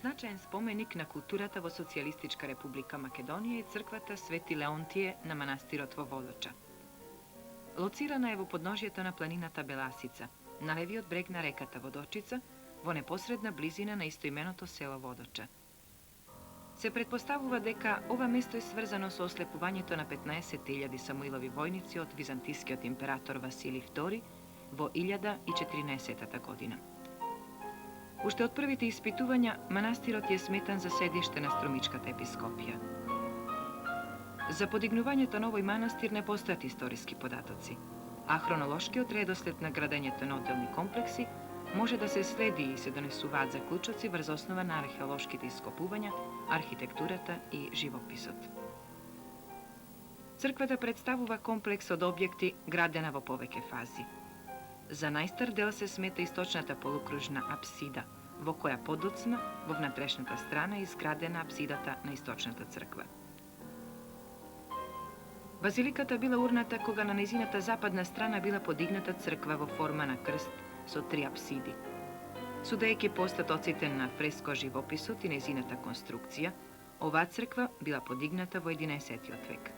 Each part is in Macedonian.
Значаен споменик на културата во Социјалистичка република Македонија е црквата Свети Леонтие на манастирот во Водоча. Лоцирана е во подножјето на планината Беласица, на левиот брег на реката Водочица, во непосредна близина на истоименото село Водоча. Се предпоставува дека ова место е сврзано со ослепувањето на 15.000 Самуилови војници од византискиот император Василий II во 1014 година. Уште од првите испитувања, манастирот е сметан за седиште на Струмичката епископија. За подигнувањето на овој манастир не постојат историски податоци, а хронолошкиот редослед на градењето на отделни комплекси може да се следи и се донесуваат заклучоци врз основа на археолошките ископувања, архитектурата и живописот. Црквата представува комплекс од објекти градена во повеќе фази. За најстар дел се смета источната полукружна апсида, во која подоцна, во внатрешната страна, е изградена апсидата на источната црква. Базиликата била урната кога на нејзината западна страна била подигната црква во форма на крст со 3 апсиди. Судејќи по остатоците на фреско живописот и нејзината конструкција, оваа црква била подигната во 11 век.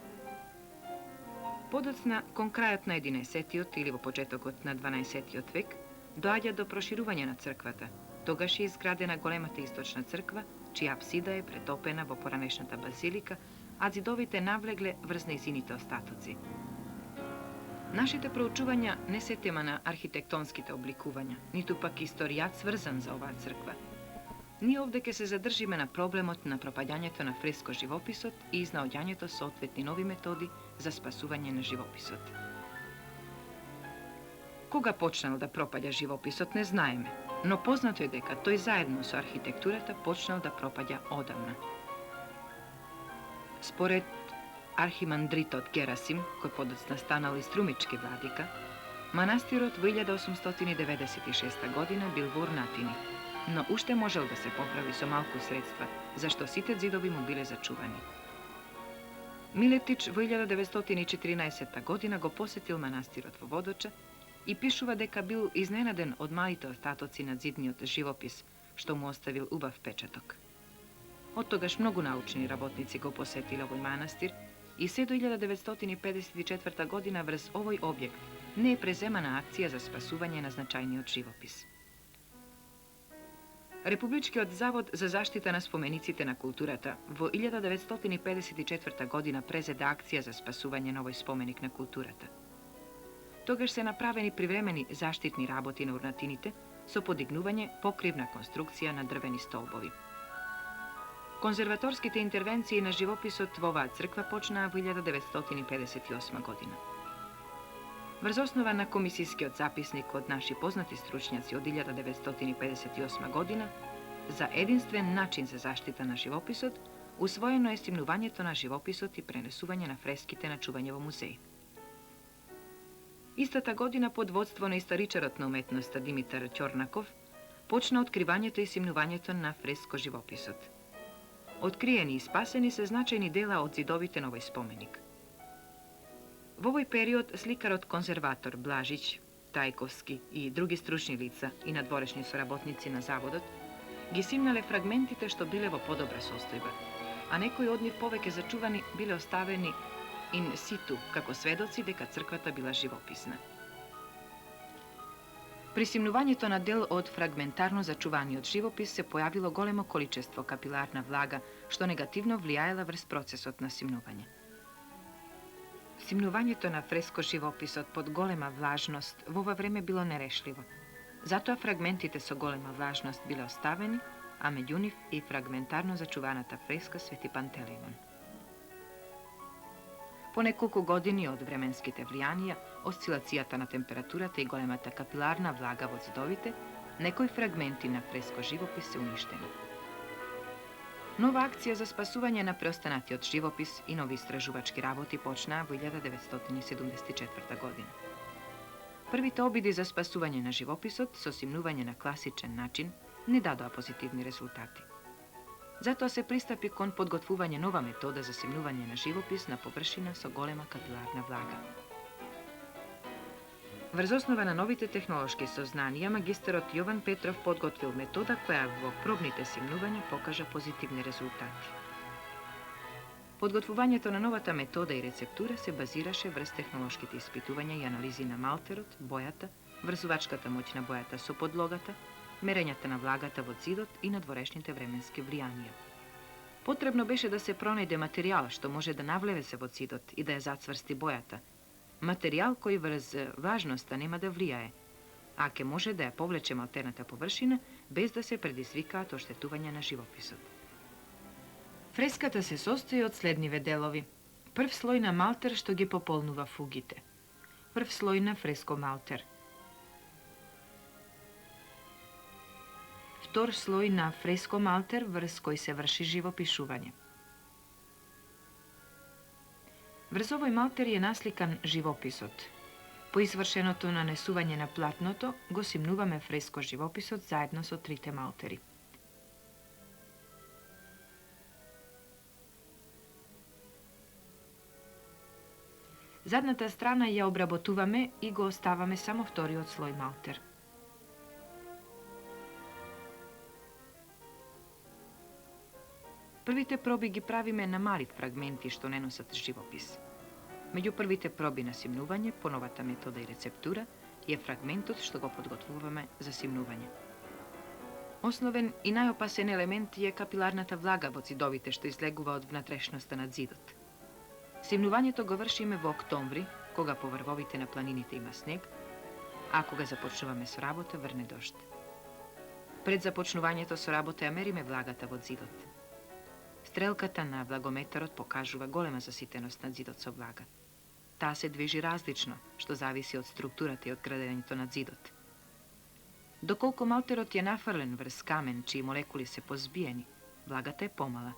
Подоцна, кон крајот на 11 или во почетокот на 12 век, доаѓа до проширување на црквата. Тогаш е изградена големата источна црква, чија апсида е претопена во поранешната базилика, а зидовите навлегле врз нејзините остатоци. Нашите проучувања не се тема на архитектонските обликувања, ниту пак историјат сврзан за оваа црква. Ние овде ќе се задржиме на проблемот на пропаѓањето на фреско живописот и изнаоѓањето соодветни нови методи за спасување на живописот. Кога почнал да пропаѓа живописот не знаеме, но познато е дека тој заедно со архитектурата почнал да пропаѓа одамна. Според архимандритот Герасим, кој подоцна станал и струмички владика, манастирот во 1896 година бил во урнатини, но уште можел да се поправи со малку средства, зашто сите зидови му биле зачувани. Милетич во 1914 година го посетил манастирот во Водоча и пишува дека бил изненаден од малите остатоци на зидниот живопис, што му оставил убав печаток. Од тогаш многу научни работници го посетиле овој манастир и се до 1954 година врз овој објект не е преземана акција за спасување на значајниот живопис. Републичкиот завод за заштита на спомениците на културата во 1954 година презеде акција за спасување на овој споменик на културата. Тогаш се направени привремени заштитни работи на урнатините со подигнување покривна конструкција на дрвени столбови. Конзерваторските интервенции на живописот во оваа црква почнаа во 1958 година. Врз основа на комисискиот записник од наши познати стручњаци од 1958 година, за единствен начин за заштита на живописот, усвоено е стимнувањето на живописот и пренесување на фреските на чување во музеј. Истата година под водство на историчарот на уметноста Димитар Ќорнаков почна откривањето и симнувањето на фреско живописот. Откриени и спасени се значајни дела од зидовите на овој споменик. Во овој период сликарот конзерватор Блажич, Тајковски и други стручни лица и надворешни соработници на заводот ги симнале фрагментите што биле во подобра состојба, а некои од нив повеќе зачувани биле оставени ин ситу како сведоци дека црквата била живописна. При симнувањето на дел од фрагментарно зачуваниот живопис се појавило големо количество капиларна влага, што негативно влијаела врз процесот на симнување. Симнувањето на фреско живописот под голема влажност во ова време било нерешливо. Затоа фрагментите со голема влажност биле оставени, а меѓу нив и фрагментарно зачуваната фреска Свети Пантелеимон. По неколку години од временските влијанија, осцилацијата на температурата и големата капиларна влага во зидовите, некои фрагменти на фреско живопис се уништени. Нова акција за спасување на преостанатиот живопис и нови истражувачки работи почнаа во 1974 година. Првите обиди за спасување на живописот со симнување на класичен начин не дадоа позитивни резултати. Затоа се пристапи кон подготвување нова метода за симнување на живопис на површина со голема капиларна влага. Врз основа на новите технолошки сознанија, магистерот Јован Петров подготвил метода која во пробните симнувања покажа позитивни резултати. Подготвувањето на новата метода и рецептура се базираше врз технолошките испитувања и анализи на малтерот, бојата, врзувачката моќ на бојата со подлогата, мерењата на влагата во зидот и надворешните временски влијанија. Потребно беше да се пронајде материјал што може да навлезе се во зидот и да ја зацврсти бојата. Материјал кој врз влажноста нема да влијае, а ке може да ја повлече малтерната површина без да се предизвикаат оштетувања на живописот. Фреската се состои од следниве делови. Прв слој на малтер што ги пополнува фугите. Прв слој на фреско малтер. Втор слој на фреско малтер врз кој се врши живопишување. Врз овој малтер е насликан живописот. По извршеното нанесување на платното, го симнуваме фреско живописот заедно со трите малтери. Задната страна ја обработуваме и го оставаме само вториот слој малтер. Првите проби ги правиме на мали фрагменти што не носат живопис. Меѓу првите проби на симнување по новата метода и рецептура е фрагментот што го подготвуваме за симнување. Основен и најопасен елемент е капиларната влага во зидовите што излегува од внатрешноста на зидот. Симнувањето го вршиме во октомври, кога по врвовите на планините има снег, а кога започнуваме со работа врне дожд. Пред започнувањето со работа ја мериме влагата во зидот. Стрелката на влагометарот покажува голема заситеност на зидот со влага. Таа се движи различно, што зависи од структурата и од градењето на зидот. Доколку малтерот е нафрлен врз камен, чии молекули се позбиени, влагата е помала,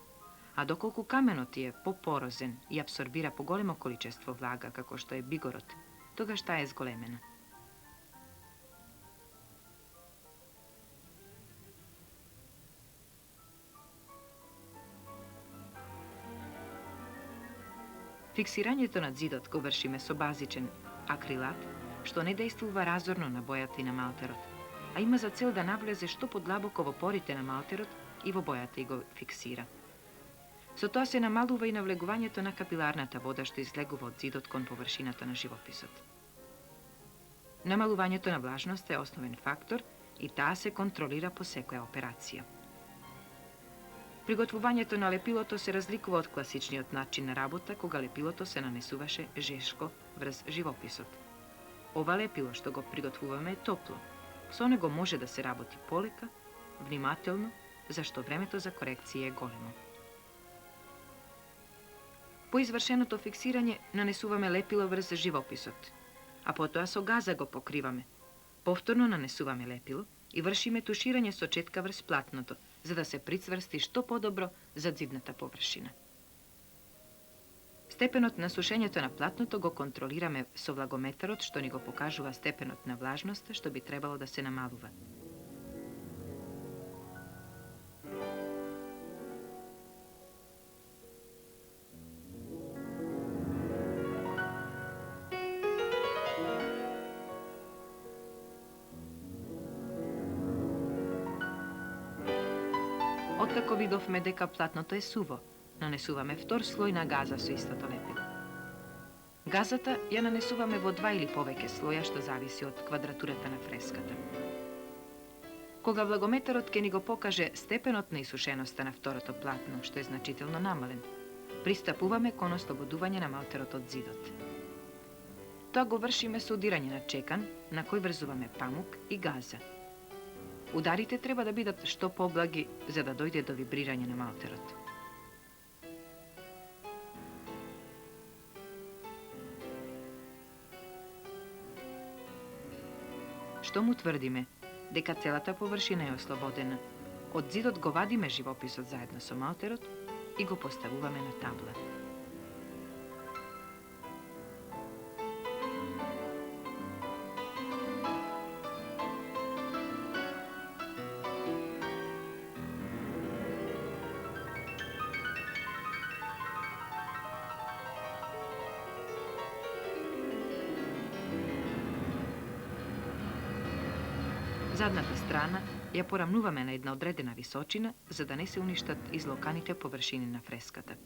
а доколку каменот е попорозен и абсорбира поголемо количество влага, како што е бигорот, тогаш таа е зголемена. Фиксирањето на зидот го вршиме со базичен акрилат, што не действува разорно на бојата и на малтерот, а има за цел да навлезе што подлабоко во порите на малтерот и во бојата и го фиксира. Со тоа се намалува и навлегувањето на капиларната вода што излегува од зидот кон површината на живописот. Намалувањето на влажност е основен фактор и таа се контролира по секоја операција. Приготвувањето на лепилото се разликува од класичниот начин на работа, кога лепилото се нанесуваше жешко врз живописот. Ова лепило што го приготвуваме е топло. Со него може да се работи полека, внимателно, зашто времето за корекција е големо. По извршеното фиксирање нанесуваме лепило врз живописот, а потоа со газа го покриваме. Повторно нанесуваме лепило и вршиме туширање со четка врз платното, за да се прицврсти што подобро за зидната површина. Степенот на сушењето на платното го контролираме со влагометарот што ни го покажува степенот на влажност што би требало да се намалува. Откако видовме дека платното е суво, нанесуваме втор слој на газа со истото лепило. Газата ја нанесуваме во 2 или повеќе слоја, што зависи од квадратурата на фреската. Кога влагометарот ќе ни го покаже степенот на исушеноста на второто платно, што е значително намален, пристапуваме кон ослободување на малтерот од зидот. Тоа го вршиме со удирање на чекан, на кој врзуваме памук и газа. Ударите треба да бидат што поблаги, за да дојде до вибрирање на малтерот. Што му тврдиме? Дека целата површина е ослободена. Од зидот го вадиме живописот заедно со малтерот и го поставуваме на табла. Задната страна ја порамнуваме на една одредена височина, за да не се уништат излоканите површини на фреската.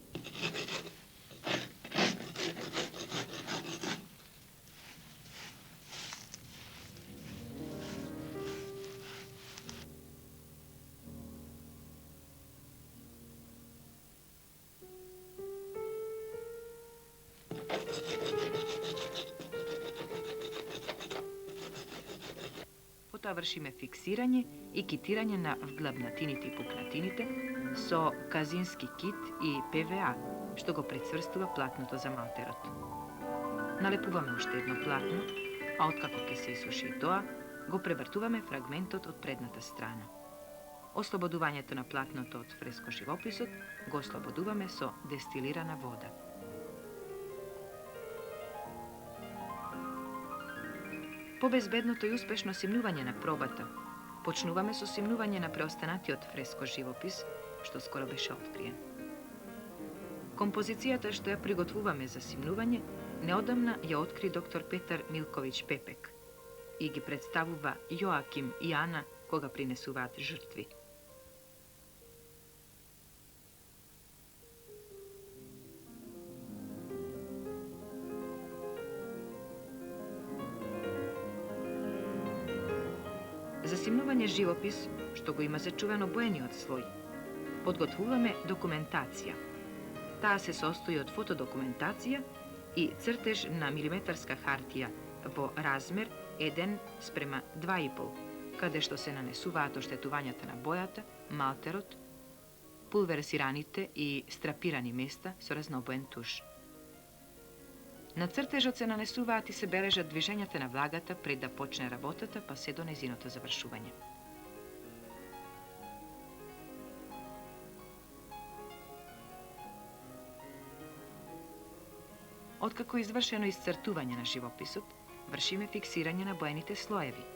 Потоа вршиме фиксирање и китирање на вглабнатините и пукнатините со казински кит и ПВА, што го прецврстува платното за малтерот. Налепуваме уште едно платно, а откако ќе се исуши и тоа, го превртуваме фрагментот од предната страна. Ослободувањето на платното од фреско-живописот го ослободуваме со дестилирана вода. По безбедното и успешно симнување на пробата, почнуваме со симнување на преостанатиот фреско-живопис, што скоро беше откриен. Композицијата што ја приготвуваме за симнување, неодамна ја откри доктор Петар Милковиќ Пепек и ги представува Јоаким и Ана кога принесуваат жртви. За симнување живопис, што го има зачувано боениот слој, подготвуваме документација. Таа се состои од фотодокументација и цртеж на милиметарска хартија во размер 1:2,5, каде што се нанесуваат оштетувањата на бојата, малтерот, пулверсираните и страпирани места со разнобоен туш. На цртежот се нанесуваат и се бележат движењата на влагата пред да почне работата, па се до незиното завршување. Откако извршено исцртување на живописот, вршиме фиксирање на боените слоеви.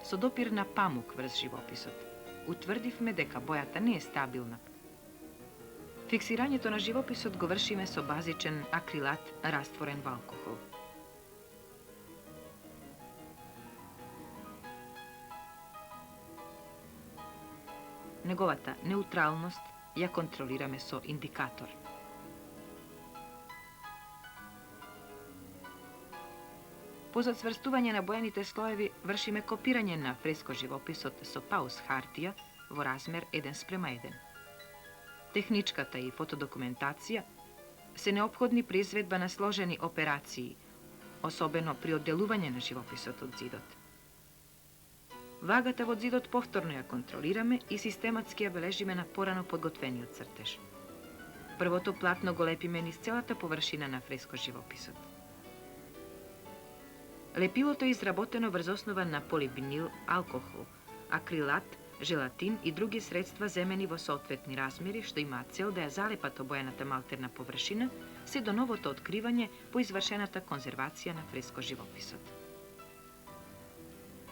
Со допир на памук врз живописот, утврдивме дека бојата не е стабилна. Фиксирањето на живописот го вршиме со базичен акрилат растворен во алкохол. Неговата неутралност ја контролираме со индикатор. По зацврстување на боените слоеви вршиме копирање на фреско-живописот со пауз хартија во размер 1:1. Техничката и фотодокументација се неопходни при изведба на сложени операции, особено при одделување на живописот од зидот. Влагата во зидот повторно ја контролираме и систематски ја бележиме на порано подготвениот цртеж. Првото платно го лепиме низ целата површина на фреско-живописот. Лепилото е изработено врз основа на полибинил, алкохол, акрилат, желатин и други средства земени во соодветни размери, што имаат цел да ја залепат обоената малтерна површина, се до новото откривање по извршената конзервација на фреско-живописот.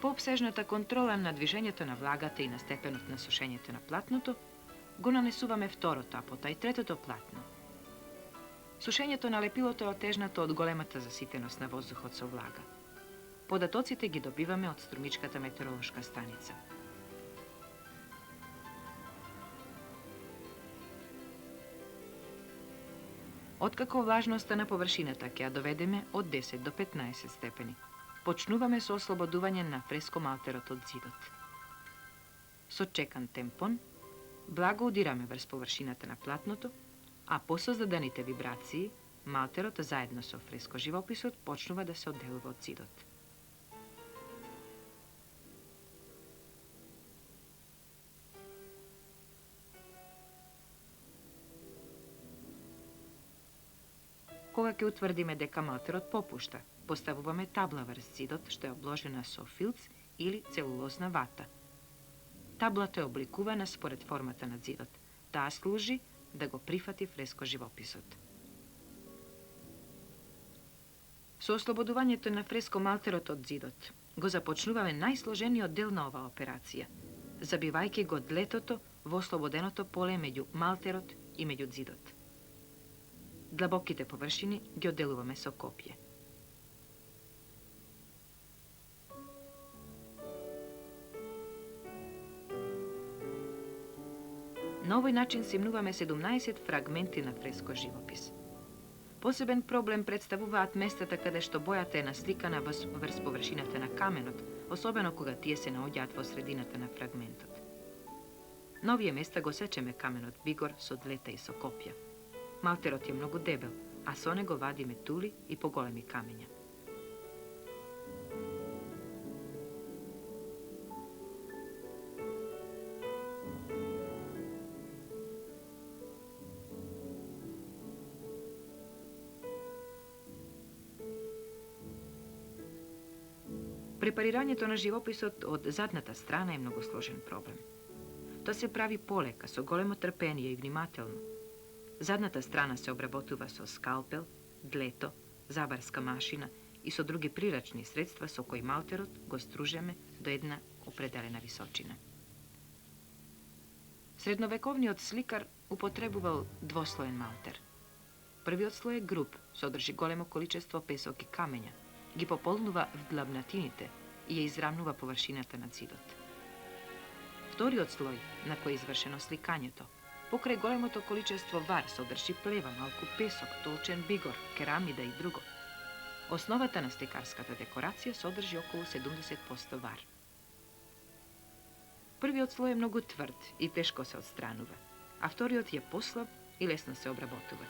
По обсежната контрола на движењето на влагата и на степенот на сушењето на платното, го нанесуваме второто, а потоа и третото платно. Сушењето на лепилото е отежнато од големата заситеност на воздухот со влага. Податоците ги добиваме од струмичката метеоролошка станица. Откако влажноста на површината ќе ја доведеме од 10 до 15 степени, почнуваме со ослободување на фреско-малтерот од зидот. Со чекан темпон, благо удираме врз површината на платното, а по создадените вибрации, малтерот заедно со фреско-живописот почнува да се одделува од зидот. Кога ќе утврдиме дека малтерот попушта, поставуваме табла врз зидот што е обложена со филц или целулозна вата. Таблата е обликувана според формата на зидот. Таа служи да го прифати фреско-живописот. Со ослободувањето на фреско-малтерот од зидот, го започнуваме најсложениот дел на оваа операција, забивајќи го длетото во ослободеното поле меѓу малтерот и меѓу зидот. Длабоките површини ги одделуваме со копје. На овој начин симнуваме 17 фрагменти на фреско живопис. Посебен проблем представуваат местата каде што бојата е насликана врз површината на каменот, особено кога тие се наоѓаат во средината на фрагментот. На овие места го сечеме каменот бигор со длета и со копја. Малтерот е многу дебел, а со него вадиме тули и поголеми камења. Препарирањето на живописот од задната страна е многу сложен проблем. Тоа се прави полека, со големо трпение и внимателно. Задната страна се обработува со скалпел, длето, забарска машина и со други прирачни средства со кои малтерот го стружеме до една определена височина. Средновековниот сликар употребувал двослоен малтер. Првиот слој е груб, содржи големо количество песок и камења, ги пополнува вдлабнатините и ја израмнува површината на цидот. Вториот слој, на кој е извршено сликањето, покрај големото количество вар содржи плева, малку песок, толчен бигор, керамида и друго. Основата на сликарската декорација содржи околу 70% вар. Првиот слој е многу тврд и тешко се отстранува, а вториот е послаб и лесно се обработува.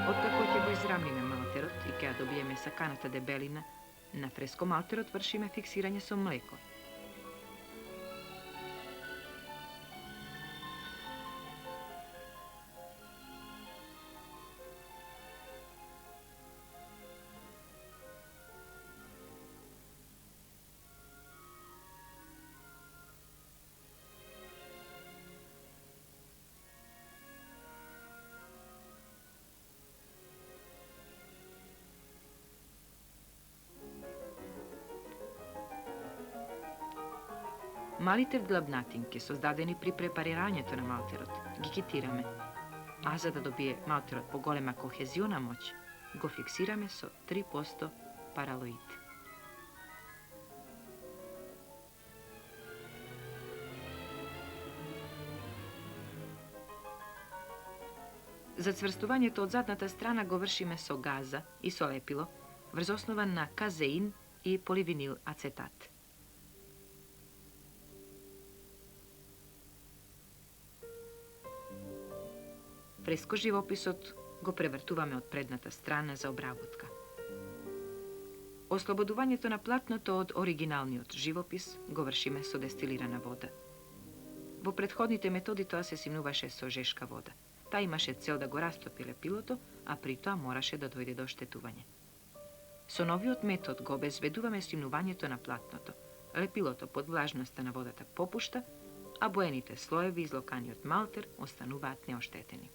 Откако ќе го израмниме малтерот и ќе ја добиеме саканата дебелина, на фреско малтерот вршиме фиксирање со млеко. Малите вдлабнатинки, создадени при препарирањето на малтерот, ги китираме, а за да добие малтерот поголема кохезиона моќ, го фиксираме со 3% паралоид. Зацврстувањето од задната страна го вршиме со газа и со лепило, врз основа на казеин и поливинил ацетат. Фреско живописот го превртуваме од предната страна за обработка. Ослободувањето на платното од оригиналниот живопис го вршиме со дестилирана вода. Во претходните методи тоа се симнуваше со жешка вода. Таа имаше цел да го растопи лепилото, а при тоа мораше да дојде до оштетување. Со новиот метод го обезбедуваме симнувањето на платното. Лепилото под влажноста на водата попушта, а боените слоеви излокани од малтер остануваат неоштетени.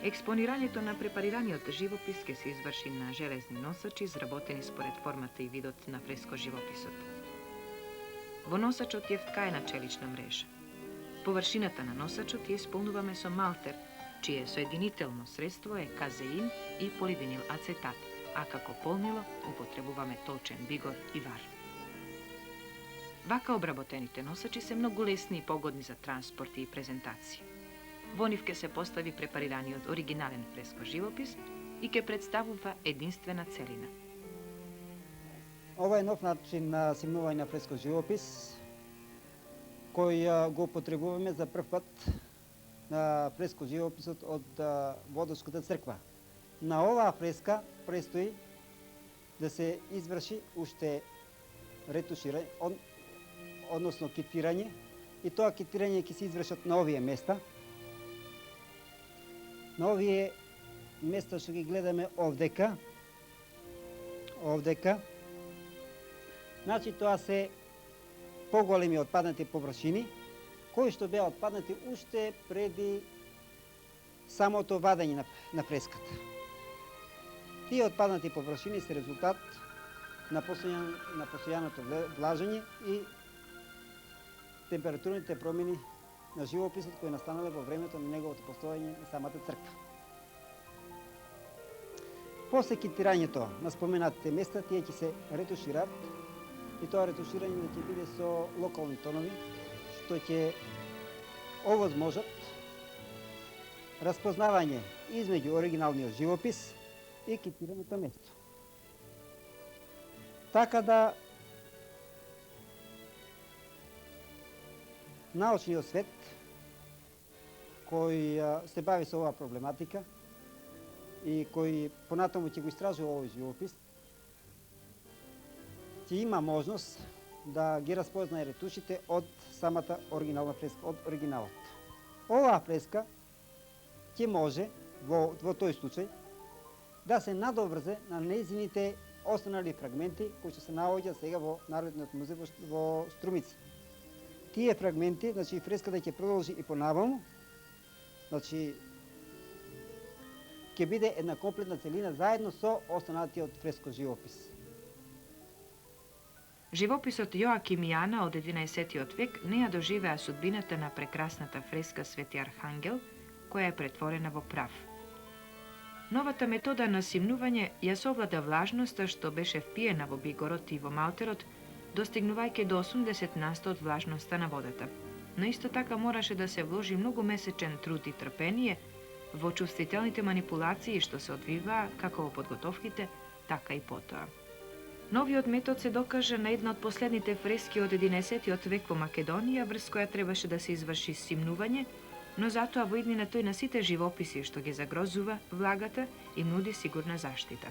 Експонирањето на препарираниот живопис ќе се изврши на железни носачи, изработени според формата и видот на фреско живописот. Во носачот е вткаена челична мрежа. Површината на носачот ја исполнуваме со малтер, чие соединително средство е казеин и поливинил ацетат, а како полнило употребуваме точен бигор и вар. Вака обработените носачи се многу лесни и погодни за транспорти и презентација. Во нив ќе се постави препарираниот оригинален фреско живопис и ќе представува единствена целина. Ова е нов начин на симнување на фреско живопис, кој го употребуваме за прв пат на фреско живописот од Водочката црква. На оваа фреска престои да се изврши уште ретуширање, односно китирање, и тоа китирање ќе се извршат на овие места. На овие места што ги гледаме овдека, значи тоа се поголеми отпаднати површини, кои што беа отпаднати уште преди самото вадење на фреската. Тие отпаднати површини се резултат на постојаното влажење и температурните промени на живописот кои настанале во времето на неговото постоење на самата црква. После китирањето на споменатите места, тие ќе се ретушираат, и тоа ретуширање ќе биде со локални тонови, што ќе овозможат распознавање измеѓу оригиналниот живопис и китираното место. Така да научниот свет кој се бави со оваа проблематика и кој понатаму ќе го истражува овој живопис, ќе има можност да ги распознае ретушите од самата оригинална фреска, од оригиналот. Оваа фреска ќе може во тој случај да се надоврзе на нејзините останали фрагменти кои што се наоѓаат сега во Народниот музеј во Струмици. Тие фрагменти, значи фреската ќе продолжи и понаваму, значи ќе биде една комплетна целина заедно со останатиот фреско живопис. Живописот Јоаким и Ана од 11. век не ја доживеа судбината на прекрасната фреска Свети Архангел, која е претворена во прав. Новата метода на симнување ја совлада влажноста што беше впиена во бигорот и во малтерот, достигнувајќи до 80% од влажноста на водата. Но исто така мораше да се вложи многу месечен труд и трпение во чувствителните манипулации што се одвиваа како во подготовките, така и потоа. Новиот метод се докажа на една од последните фрески од 11. век во Македонија, врз која требаше да се изврши симнување, но затоа во иднина тој на сите живописи што ги загрозува влагата им нуди сигурна заштита.